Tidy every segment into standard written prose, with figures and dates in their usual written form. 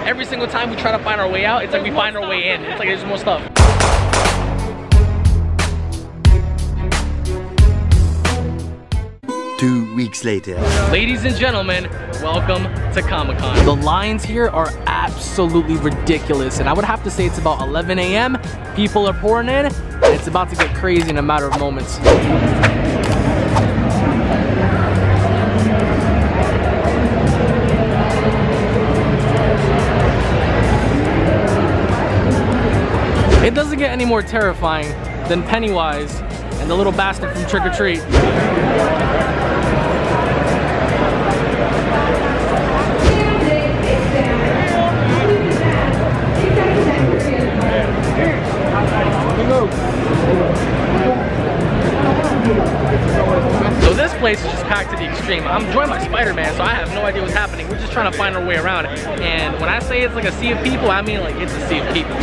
every single time we try to find our way out, it's like we find our way in. It's like there's more stuff. 2 weeks later. Ladies and gentlemen, welcome to Comic-Con. The lines here are absolutely ridiculous, and I would have to say it's about 11 a.m. People are pouring in, and it's about to get crazy in a matter of moments. It doesn't get any more terrifying than Pennywise and the little bastard from Trick or Treat. So this place is just packed to the extreme. I'm joined by Spider-Man, so I have no idea what's happening. We're just trying to find our way around it. And when I say it's like a sea of people, I mean like it's a sea of people.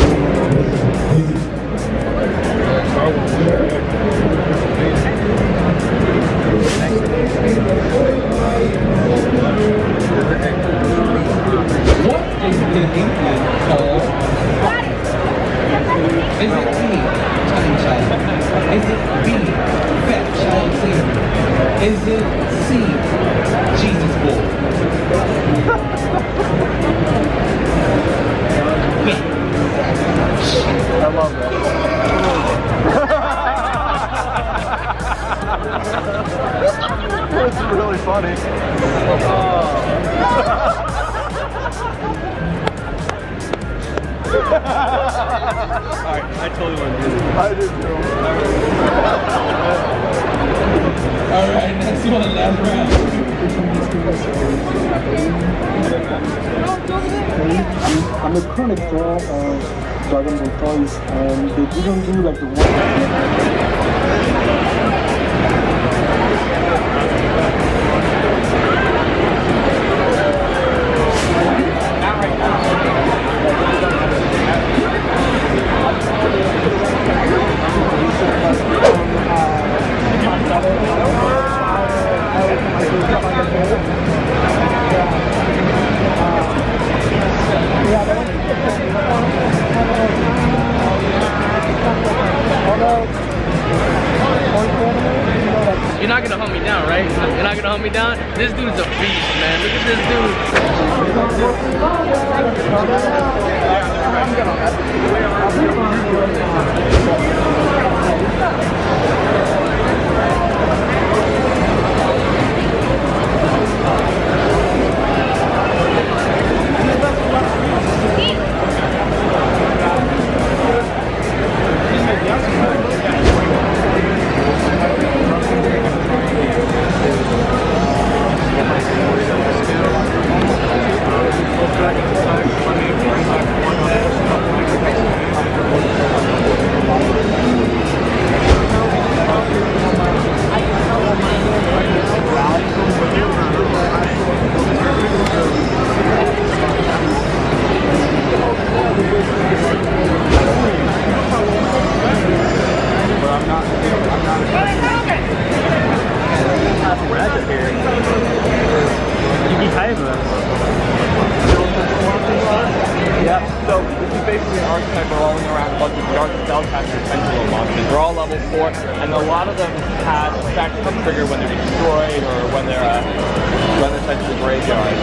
What is an English called? Is it A, time child? Is it B, fat child theater? Is it C, Jesus boy? I love that. It's really funny. Alright, I totally want to do this. I did too. Alright, next one, last round. I'm a chronic fan of Dragon Ball toys, and they didn't do like the one. You're not gonna hunt me down, right? You're not gonna hunt me down? This dude's a beast, man. Look at this Yeah, so this is basically an archetype revolving around a bunch of dark spellcaster tentacle monsters. They're all level 4, and a lot of them have effects that trigger when they're destroyed or when they're sent to the graveyard.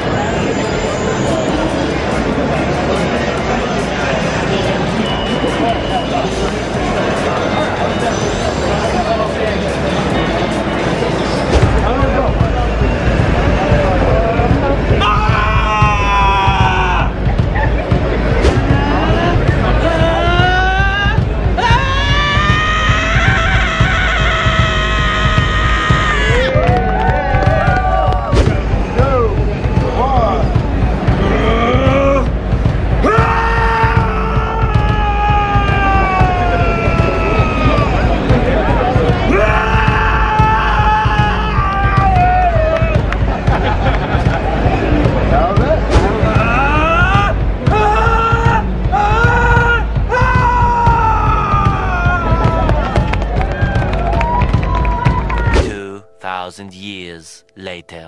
Years later.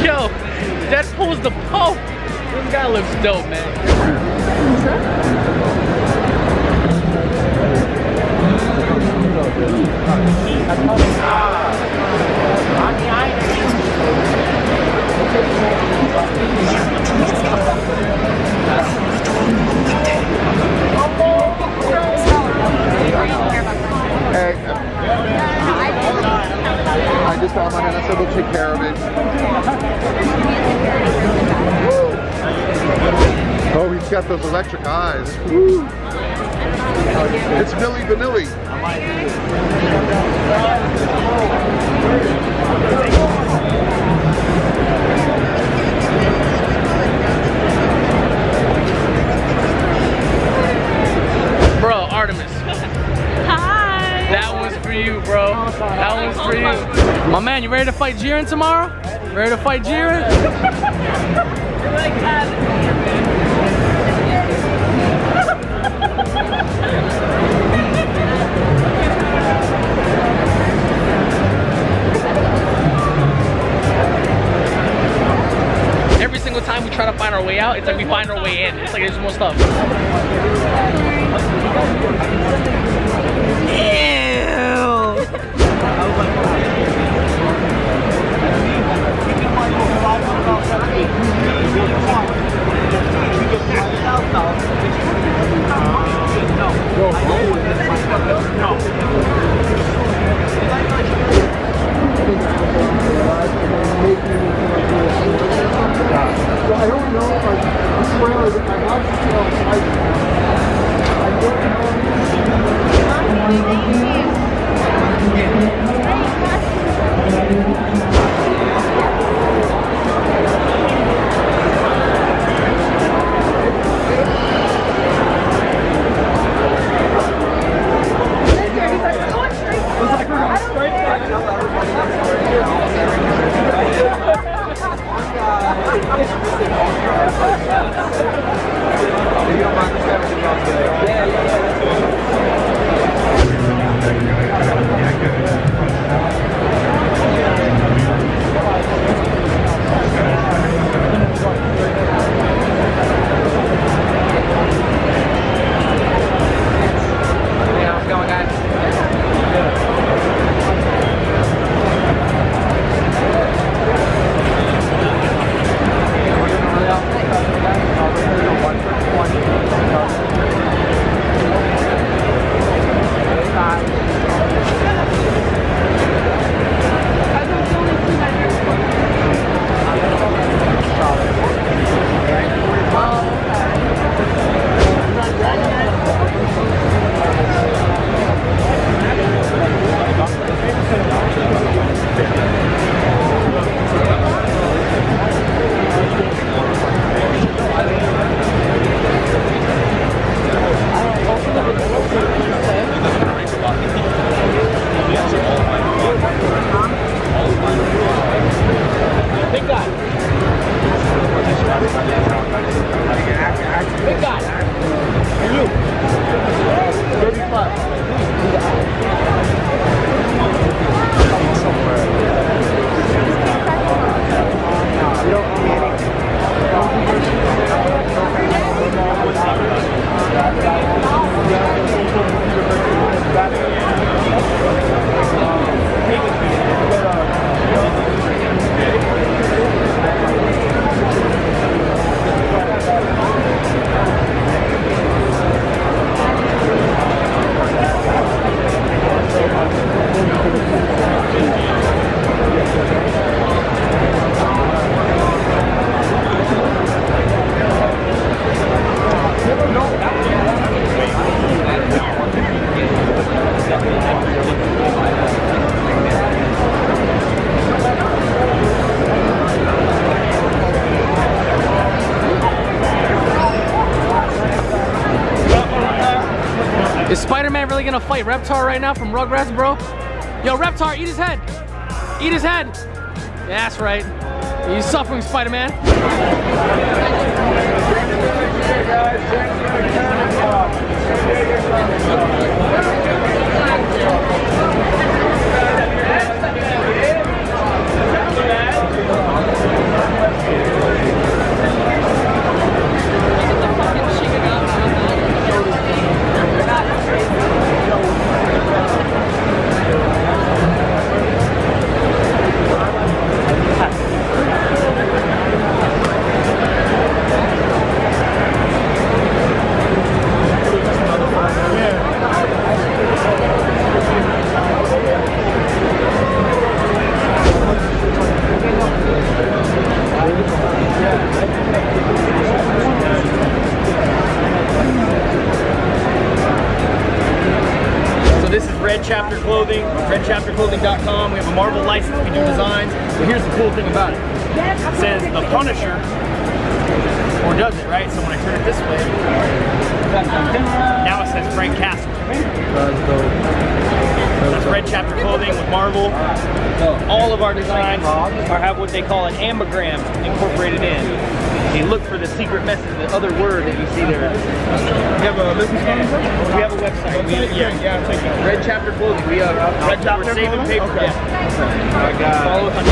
Yo, Deadpool's the Pope. This guy looks dope, man. I just found my hand. I said we'll take care of it. Oh, he's got those electric eyes. Woo. It's Milli Vanilli. Bro, Artemis. Hi. That one's for you, bro. That one's for you. My man, you ready to fight Jiren tomorrow? Ready to fight Jiren? Every single time we try to find our way out, it's like we find our way in. It's like there's more stuff. I don't know if I swear I watched Is Spider-Man really gonna fight Reptar right now from Rugrats, bro? Yo, Reptar, eat his head. Eat his head. Yeah, that's right. He's suffering, Spider-Man. Chapter Clothing, redchapterclothing.com. We have a Marvel license, we do designs. But here's the cool thing about it. It says the Punisher, or does it, right? So when I turn it this way, now it says Frank Castle. That's Red Chapter Clothing with Marvel. All of our designs have what they call an ambigram incorporated in. They look for the secret message, the other word that you see there. You have a business card? We have a website. Red Chapter Clothing. We Red Chapter we're saving paper. Okay. Yeah. I got. Follow us on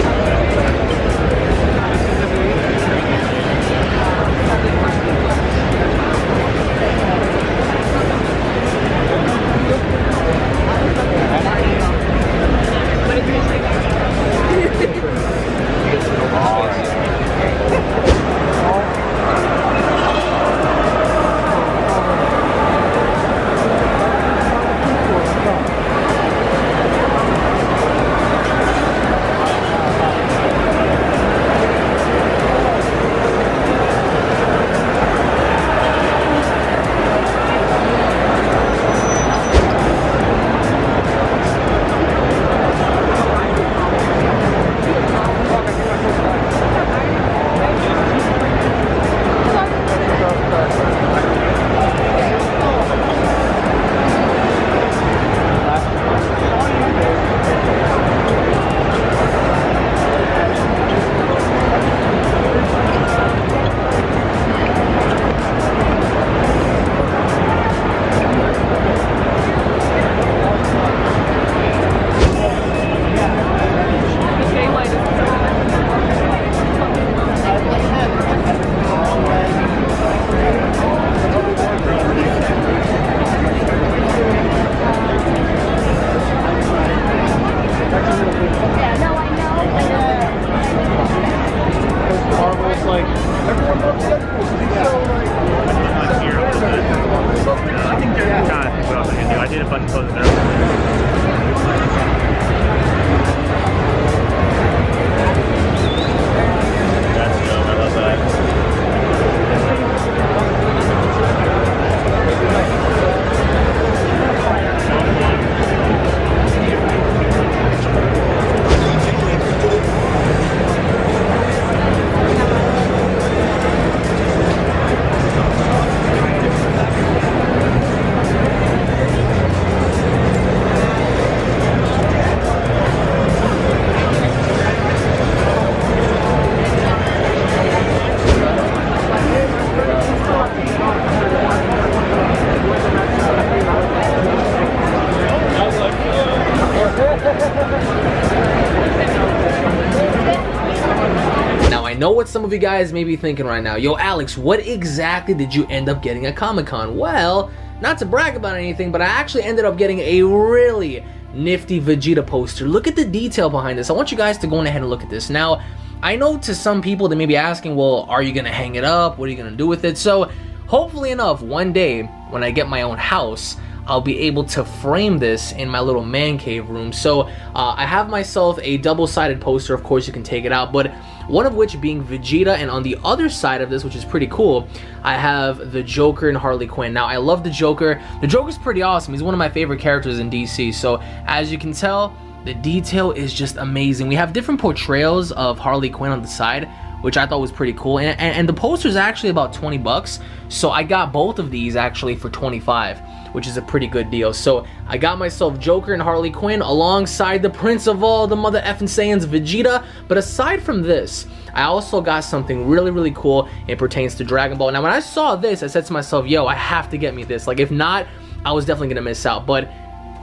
I know what some of you guys may be thinking right now. Yo, Alex, what exactly did you end up getting at Comic-Con? Well, not to brag about anything, but I actually ended up getting a really nifty Vegeta poster. Look at the detail behind this. I want you guys to go ahead and look at this. Now, I know to some people they may be asking, well, are you gonna hang it up? What are you gonna do with it? So, hopefully enough, one day, when I get my own house, I'll be able to frame this in my little man cave room. So I have myself a double-sided poster. Of course, you can take it out, but one of which being Vegeta, and on the other side of this, which is pretty cool, I have the Joker and Harley Quinn. Now, I love the Joker. The Joker's pretty awesome. He's one of my favorite characters in DC. So as you can tell, the detail is just amazing. We have different portrayals of Harley Quinn on the side, which I thought was pretty cool. And the poster is actually about 20 bucks. So I got both of these actually for 25. which is a pretty good deal. So I got myself Joker and Harley Quinn alongside the Prince of all the mother effing Saiyans, Vegeta. But aside from this, I also got something really, really cool. It pertains to Dragon Ball. Now, when I saw this, I said to myself, yo, I have to get me this. Like, if not, I was definitely gonna miss out. But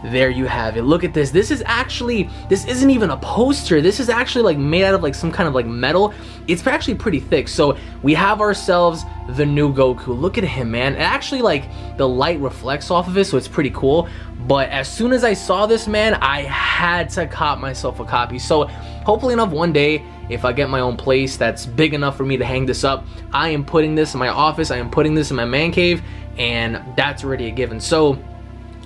there you have it. Look at this. This isn't even a poster. This is actually like made out of like some kind of like metal. It's actually pretty thick. So we have ourselves the new Goku. Look at him, man. And actually, like, the light reflects off of it, so it's pretty cool. But as soon as I saw this, man, I had to cop myself a copy. So hopefully enough, one day, if I get my own place that's big enough for me to hang this up, I am putting this in my office, I am putting this in my man cave, and that's already a given. So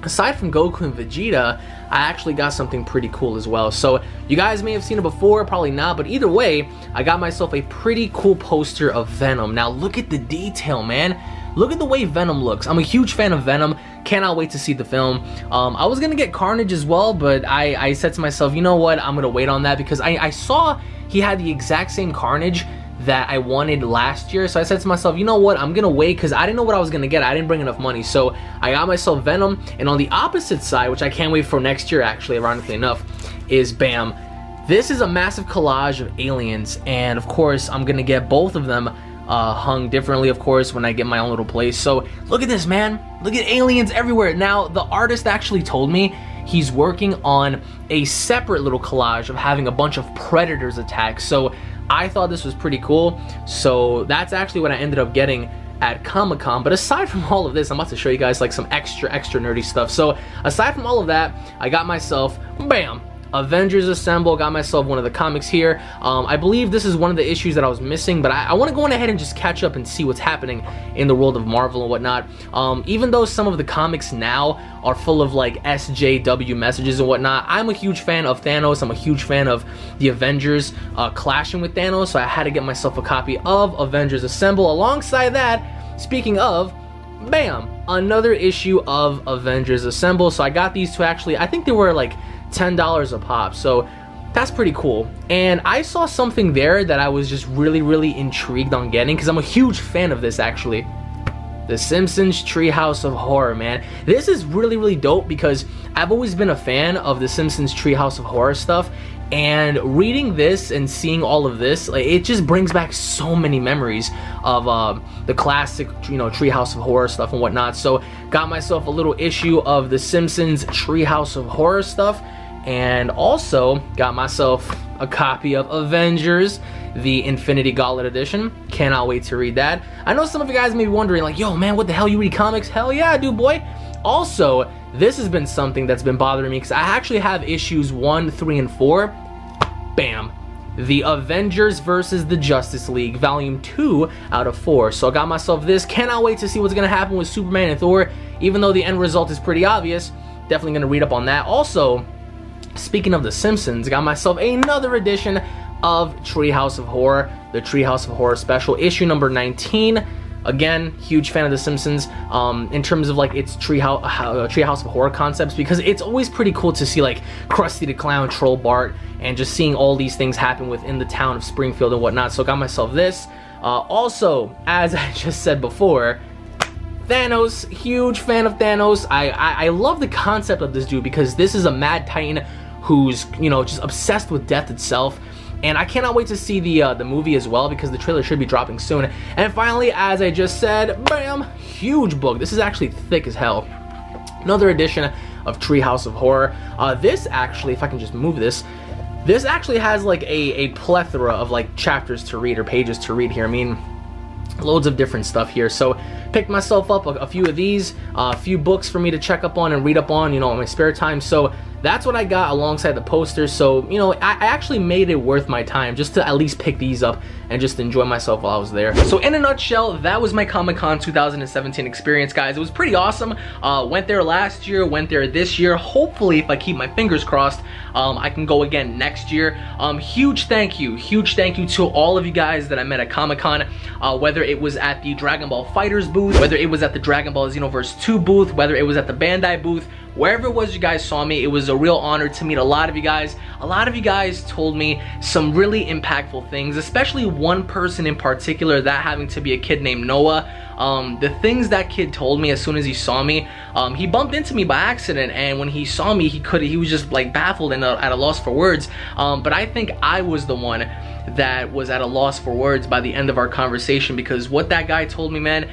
aside from Goku and Vegeta, I actually got something pretty cool as well. So you guys may have seen it before, probably not, but either way, I got myself a pretty cool poster of Venom. Now look at the detail, man. Look at the way Venom looks. I'm a huge fan of Venom. Cannot wait to see the film. I was gonna get Carnage as well, but I said to myself, you know what, I'm gonna wait on that because I saw he had the exact same Carnage that I wanted last year. So I said to myself, you know what, I'm gonna wait because I didn't know what I was gonna get. I didn't bring enough money. So I got myself Venom. And on the opposite side, which I can't wait for next year actually, ironically enough, is bam. This is a massive collage of aliens. And of course, I'm gonna get both of them hung differently, of course, when I get my own little place. So look at this, man. Look at aliens everywhere. Now, the artist actually told me he's working on a separate little collage of having a bunch of predators attack. So I thought this was pretty cool. So that's actually what I ended up getting at Comic-Con. But aside from all of this, I'm about to show you guys like some extra nerdy stuff. So aside from all of that, I got myself, bam, Avengers Assemble. Got myself one of the comics here. I believe this is one of the issues that I was missing, but I want to go on ahead and just catch up and see what's happening in the world of Marvel and whatnot. Even though some of the comics now are full of like SJW messages and whatnot, I'm a huge fan of Thanos. I'm a huge fan of the Avengers clashing with Thanos, so I had to get myself a copy of Avengers Assemble. Alongside that, speaking of, bam, another issue of Avengers Assemble. So I got these two actually. I think they were like $10 a pop, so that's pretty cool. And I saw something there that I was just really intrigued on getting because I'm a huge fan of this actually. The Simpsons Treehouse of Horror, man. This is really dope because I've always been a fan of the Simpsons Treehouse of Horror stuff, and reading this and seeing all of this, like, it just brings back so many memories of the classic, you know, Treehouse of Horror stuff and whatnot. So got myself a little issue of the Simpsons Treehouse of Horror stuff, and also got myself a copy of Avengers, the Infinity Gauntlet edition. Cannot wait to read that. I know some of you guys may be wondering, like, yo, man, what the hell, you read comics? Hell yeah, I do, boy. Also, this has been something that's been bothering me because I actually have issues 1, 3, and 4. Bam. The Avengers versus the Justice League, volume 2 out of 4. So I got myself this. Cannot wait to see what's going to happen with Superman and Thor. Even though the end result is pretty obvious, definitely going to read up on that. Also, speaking of The Simpsons, I got myself another edition of Treehouse of Horror, the Treehouse of Horror special, issue number 19. Again, huge fan of The Simpsons in terms of like its Treehouse of Horror concepts, because it's always pretty cool to see like Krusty the Clown, Troll Bart, and just seeing all these things happen within the town of Springfield and whatnot. So got myself this. Also, as I just said before, Thanos, huge fan of Thanos. I love the concept of this dude because this is a Mad Titan who's, you know, just obsessed with death itself. And I cannot wait to see the movie as well because the trailer should be dropping soon. And finally, as I just said, bam, huge book. This is actually thick as hell. Another edition of Treehouse of Horror. This actually, if I can just move this, this actually has like a plethora of like chapters to read or pages to read here. I mean, loads of different stuff here. So picked myself up a few of these, a few books for me to check up on and read up on, you know, in my spare time. So that's what I got alongside the posters. So, you know, I actually made it worth my time just to at least pick these up and just enjoy myself while I was there. So in a nutshell, that was my Comic-Con 2017 experience, guys. It was pretty awesome. Went there last year, went there this year. Hopefully, if I keep my fingers crossed, I can go again next year. Huge thank you to all of you guys that I met at Comic-Con, whether it was at the Dragon Ball FighterZ booth, whether it was at the Dragon Ball Xenoverse 2 booth, whether it was at the Bandai booth, wherever it was you guys saw me. It was a real honor to meet a lot of you guys. A lot of you guys told me some really impactful things, especially one person in particular, that having to be a kid named Noah. The things that kid told me as soon as he saw me, he bumped into me by accident, and when he saw me, he was just like baffled and at a loss for words. But I think I was the one that was at a loss for words by the end of our conversation, because what that guy told me, man,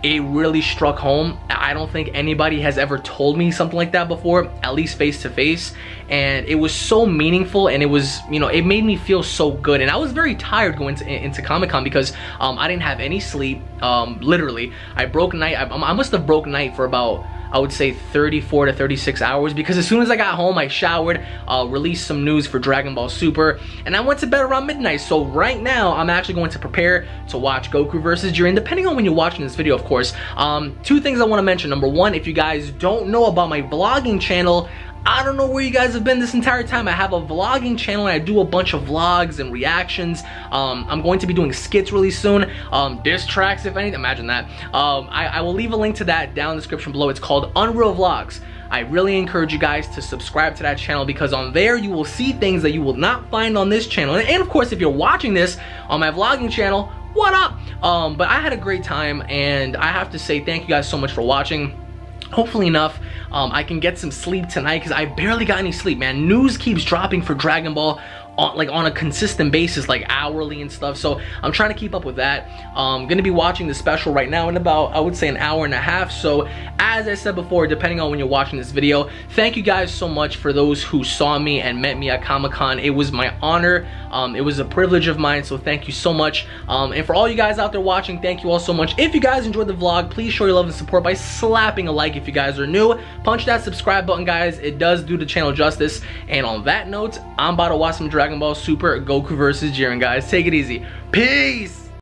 it really struck home. I don't think anybody has ever told me something like that before, at least face to face, and it was so meaningful, and it was, you know, it made me feel so good. And I was very tired going into Comic-Con because I didn't have any sleep. Literally, I broke night. I must have broke night for about, I would say, 34 to 36 hours, because as soon as I got home, I showered, released some news for Dragon Ball Super, and I went to bed around midnight. So right now, I'm actually going to prepare to watch Goku versus Jiren, depending on when you're watching this video, of course. Two things I want to mention. Number one, if you guys don't know about my vlogging channel, I don't know where you guys have been this entire time. I have a vlogging channel and I do a bunch of vlogs and reactions. I'm going to be doing skits really soon, diss tracks if anything, imagine that. I will leave a link to that down in the description below. It's called Unreal Vlogs. I really encourage you guys to subscribe to that channel, because on there you will see things that you will not find on this channel. And of course, if you're watching this on my vlogging channel, what up? But I had a great time, and I have to say thank you guys so much for watching. Hopefully enough, I can get some sleep tonight, because I barely got any sleep, man. News keeps dropping for Dragon Ball on a consistent basis, like hourly and stuff, so I'm trying to keep up with that. I'm gonna be watching the special right now in about, I would say, an hour and a half. So as I said before, depending on when you're watching this video, thank you guys so much for those who saw me and met me at Comic-Con. It was my honor. It was a privilege of mine, so thank you so much. And for all you guys out there watching, thank you all so much. If you guys enjoyed the vlog, please show your love and support by slapping a like. If you guys are new, punch that subscribe button, guys. It does do the channel justice. And on that note, I'm about to watch some Dragon Ball Super Goku versus Jiren, guys. Take it easy. Peace!